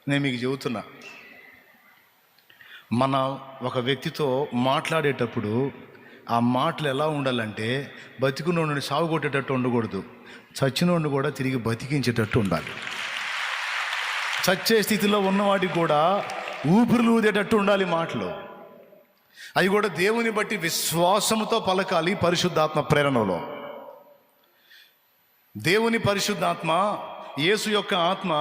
నేను మీకు చెబుతున్నా, మన ఒక వ్యక్తితో మాట్లాడేటప్పుడు ఆ మాటలు ఎలా ఉండాలంటే, బతికున్నోడిని సాగు కొట్టేటట్టు ఉండకూడదు, చచ్చినోడిని కూడా తిరిగి బతికించేటట్టు ఉండాలి. చచ్చే స్థితిలో ఉన్నవాడికి కూడా ఊపిరులు ఊదేటట్టు ఉండాలి మాటలు. అవి కూడా దేవుని బట్టి విశ్వాసముతో పలకాలి. పరిశుద్ధాత్మ ప్రేరణలో దేవుని పరిశుద్ధాత్మ, యేసు యొక్క ఆత్మ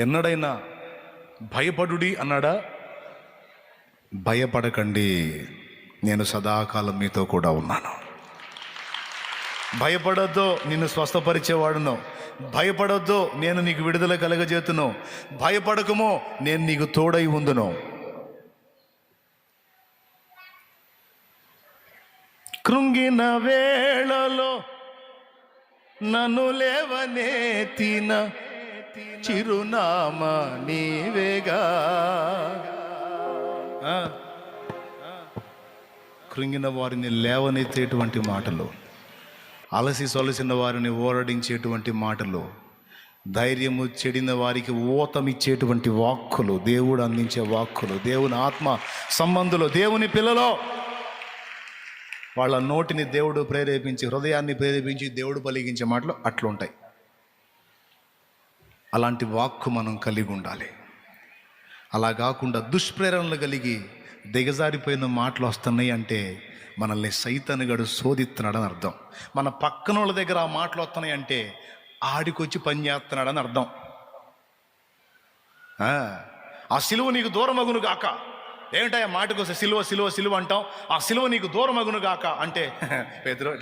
ఎన్నడైనా భయపడుడి అన్నాడా? భయపడకండి, నేను సదాకాలం మీతో కూడా ఉన్నాను. భయపడొద్దు, నిన్ను స్వస్థపరిచేవాడును. భయపడొద్దు, నేను నీకు విడుదల కలగజేతును. భయపడకమో, నేను నీకు తోడై ఉందును. కృంగిన వేళలో నన్ను లేవనెత్తిన చిరునామా నీవేగా. కృంగిన వారిని లేవనెత్తేటువంటి మాటలు, అలసి సొలసిన వారిని ఓరడించేటువంటి మాటలు, ధైర్యము చెడిన వారికి ఊతమిచ్చేటువంటి వాక్కులు, దేవుడు అందించే వాక్కులు, దేవుని ఆత్మ సంబంధులు, దేవుని పిల్లలో వాళ్ళ నోటిని దేవుడు ప్రేరేపించి, హృదయాన్ని ప్రేరేపించి దేవుడు పలికించే మాటలు అట్లుంటాయి. అలాంటి వాక్కు మనం కలిగి ఉండాలి. అలా కాకుండా దుష్ప్రేరణలు కలిగి దిగజారిపోయిన మాటలు వస్తున్నాయి అంటే మనల్ని సైతానుగాడు శోధిస్తున్నాడని అర్థం. మన పక్కన వాళ్ళ దగ్గర ఆ మాటలు వస్తున్నాయి అంటే ఆడికొచ్చి పని చేస్తున్నాడని అర్థం. ఆ సిలువ నీకు దూరమగును గాక. ఏమిటా మాటకు వస్తే సిలువ సిలువ సిలువ అంటాం. ఆ సిలువ నీకు దూరమగును గాక అంటే పేతురు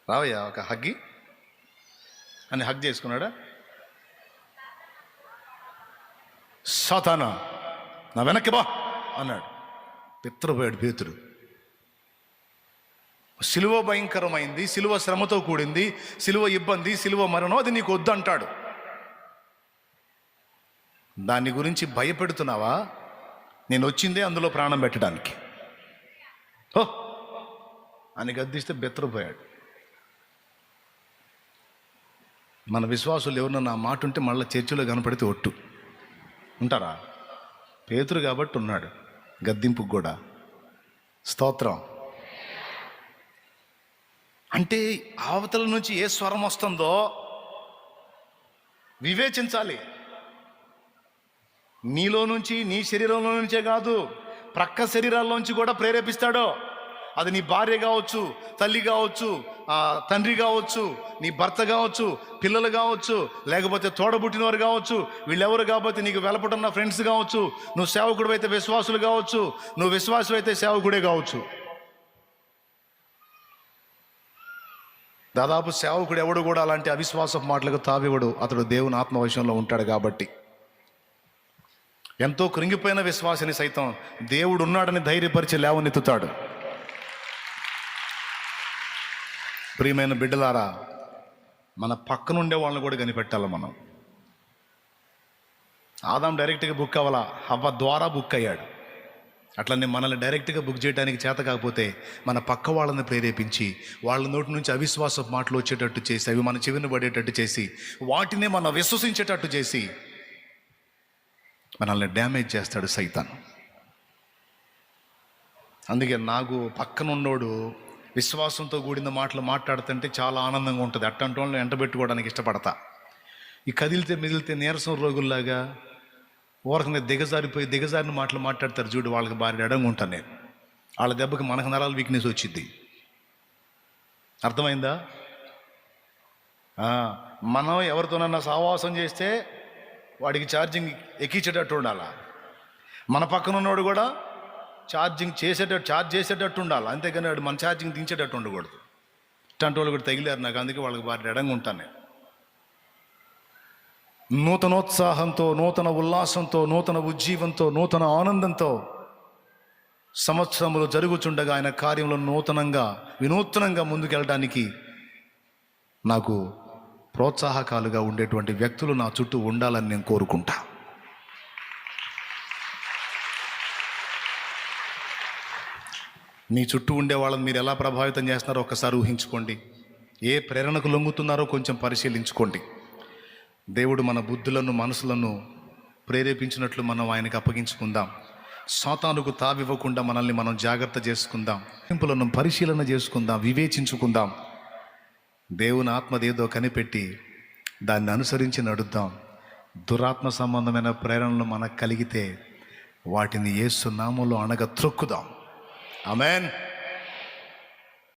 రావయ్యా ఒక హగ్గి అని హగ్ చేసుకున్నాడా? సాతానా నా వెనక్కి బా అన్నాడు. పిత్రపోయాడు పేతురు. సిలువ భయంకరమైంది, సిలువ శ్రమతో కూడింది, సిలువ ఇబ్బంది, సిలువ మరణం, అది నీకు వద్దంటాడు. దాని గురించి భయపెడుతున్నావా? నేను వచ్చిందే అందులో ప్రాణం పెట్టడానికి హో అని గద్దిస్తే బెత్తరపోయాడు. మన విశ్వాసులు ఎవరన్నా నా మాట ఉంటే మళ్ళీ చర్చిలో కనపడితే ఒట్టు ఉంటారా? పేతురు కాబట్టి ఉన్నాడు, గద్దింపుకు కూడా. స్తోత్రం. అంటే అవతల నుంచి ఏ స్వరం వస్తుందో వివేచించాలి. నీలో నుంచి, నీ శరీరంలో నుంచే కాదు, ప్రక్క శరీరాల్లోంచి కూడా ప్రేరేపిస్తాడు. అది నీ భార్య కావచ్చు, తల్లి కావచ్చు, తండ్రి కావచ్చు, నీ భర్త కావచ్చు, పిల్లలు కావచ్చు, లేకపోతే తోడబుట్టినవారు కావచ్చు, వీళ్ళెవరు కాకపోతే నీకు వెలపడున్న ఫ్రెండ్స్ కావచ్చు, నువ్వు సేవకుడు అయితే విశ్వాసులు కావచ్చు, నువ్వు విశ్వాసం అయితే సేవకుడే కావచ్చు. దాదాపు సేవకుడు ఎవడు కూడా అలాంటి అవిశ్వాసపు మాటలకు తావివడు. అతడు దేవుని ఆత్మవశంలో ఉంటాడు కాబట్టి. ఎంతో కృంగిపోయిన విశ్వాసిని సైతం దేవుడు ఉన్నాడని ధైర్యపరిచి లేవనెత్తుతాడు. ప్రియమైన బిడ్డలారా, మన పక్కనుండే వాళ్ళని కూడా కనిపెట్టాలి మనం. ఆదాం డైరెక్ట్గా బుక్ అవ్వాలా, హవ్వ ద్వారా బుక్ అయ్యాడు. అట్లనే మనల్ని డైరెక్ట్గా బుక్ చేయడానికి చేత కాకపోతే మన పక్క వాళ్ళని ప్రేరేపించి, వాళ్ళ నోటి నుంచి అవిశ్వాస మాటలు వచ్చేటట్టు చేసి, అవి మన చెవిని పడేటట్టు చేసి, వాటిని మనం విశ్వసించేటట్టు చేసి మనల్ని డ్యామేజ్ చేస్తాడు సైతాన్. అందుకే నాకు పక్కనున్నోడు విశ్వాసంతో కూడిన మాటలు మాట్లాడుతుంటే చాలా ఆనందంగా ఉంటుంది. అట్టంటి వాళ్ళని ఎంటబెట్టుకోవడానికి ఇష్టపడతా. ఈ కదిలితే మిగిలితే నీరసం రోగుల్లాగా ఊరకనే దిగజారిన మాటలు మాట్లాడతారు చూడు, వాళ్ళకి భారీ ఎడంగా ఉంటాను నేను. వాళ్ళ దెబ్బకి మనకు నరాల వీక్నెస్ వచ్చింది. అర్థమైందా? మనం ఎవరితోనన్నా సహవాసం చేస్తే వాడికి ఛార్జింగ్ ఎక్కించేటట్టు ఉండాలా, మన పక్కన ఉన్నవాడు కూడా ఛార్జ్ చేసేటట్టు ఉండాలి. అంతేగాని వాడు మన ఛార్జింగ్ దించేటట్టు ఉండకూడదు. ఇట్లాంటి వాళ్ళు కూడా తగిలారు నాకు, అందుకే వాళ్ళకి భారీ ఎడంగా ఉంటాను నేను. నూతనోత్సాహంతో, నూతన ఉల్లాసంతో, నూతన ఉజ్జీవంతో, నూతన ఆనందంతో సంవత్సరములు జరుగుచుండగా ఆయన కార్యంలో వినూత్నంగా ముందుకెళ్ళడానికి నాకు ప్రోత్సాహకాలుగా ఉండేటువంటి వ్యక్తులు నా చుట్టూ ఉండాలని నేను కోరుకుంటా. మీ చుట్టూ ఉండే వాళ్ళని మీరు ఎలా ప్రభావితం చేస్తున్నారో ఒక్కసారి ఊహించుకోండి. ఏ ప్రేరణకు లొంగుతున్నారో కొంచెం పరిశీలించుకోండి. దేవుడు మన బుద్ధులను మనసులను ప్రేరేపించినట్లు మనం ఆయనకు అప్పగించుకుందాం. సాతానుకు తావివ్వకుండా మనల్ని మనం జాగ్రత్త చేసుకుందాం. హింపులను పరిశీలన చేసుకుందాం, వివేచించుకుందాం. దేవుని ఆత్మదేదో కనిపెట్టి దాన్ని అనుసరించి నడుద్దాం. దురాత్మ సంబంధమైన ప్రేరణలు మనకు కలిగితే వాటిని యేసు నామములో త్రొక్కుదాం. ఆమేన్.